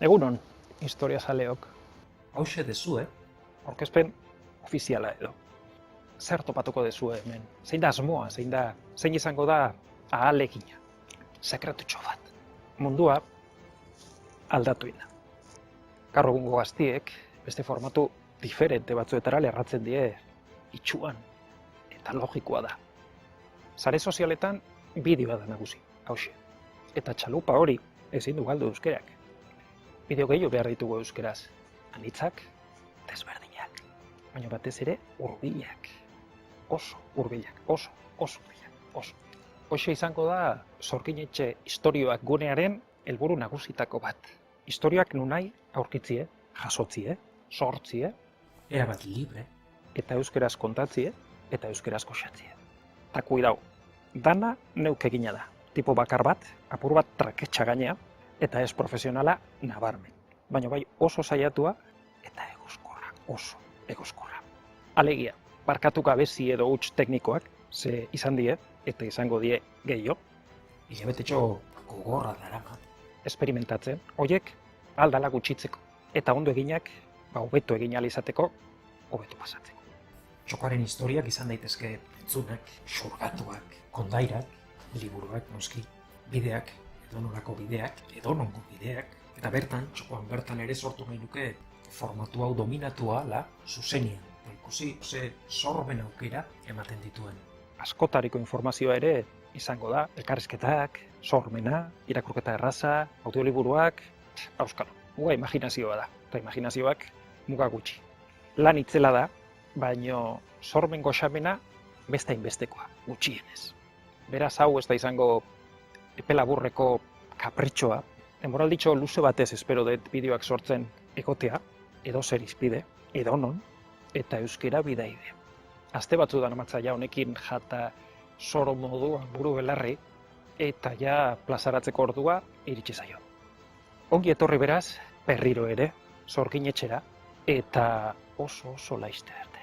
Egunon, historiazaleok, Hauxe dezu, aurkezpen ofiziala edo. Zer topatuko dezue hemen? Zein da asmoa, zein izango da ahalegina? Sekretutxo bat. Mundua aldatu da. Gaur egungo gaztiek beste formatu diferente batzuetara lerratzen die itxuan eta logikoa da. Sare sozialetan bideoa da nagusi, hauxe. Eta txalupa hori ezin du galdu euskerak. Bideo gehiago behar ditugu euskeraz, anitzak, desberdinak, baina batez ere hurbilak. Oso hurbilak, oso hurbilak, oso. Hoxe izango da Sorginetxe istorioak gunearen helburu nagusitako bat. Istorioak nunai aurkitzie, jasotzie, sortzie, erabat libre. eta euskeraz kontatzie, eta euskeraz koxatzie. Ta kuidau, dana neuk egina da. Tipo bakar bat, apur bat traketxa gainea, eta ez profesionala nabarmen. Baina bai oso saiatua eta egoskorra, oso egoskorra. Alegia, barkatu gabezi edo huts teknikoak, ze izan die, eta izango die gehiago, Hilabetetxo gogorra darama. esperimentatzen, hoiek aldala gutxitzeko. Eta ondo eginak, hobeto egin ahal izateko, hobeto pasatzeko. Txokoaren historiak izan daitezke entzunak, xurgatuak, kondairak, liburuak noski, bideak, edonolako bideak, edonongo bideak, eta bertan, txokoan bertan ere sortu nahi nuke formatu hau dominatua la zuzenian. Ikusi, ze sorben aukera ematen dituen. Askotariko informazioa ere izango da, elkarrizketak, sormena, irakurketa erraza, audioliburuak, auskalo, muga imaginazioa da, eta imaginazioak muga gutxi. Lan itzela da, baino sormen goxamena beste hainbestekoa, gutxienez. Beraz hau ez da izango epe laburreko kapritxoa, denboralditxo luze batez espero dut bideoak sortzen egotea, edo zer izpide, edonon, eta euskera bidaide. Aste batzu da namatza ja honekin jata soro moduan buru belarri, eta ja plazaratzeko ordua iritsi zaio. Ongi etorri beraz, berriro ere, Sorginetxera, eta oso laster.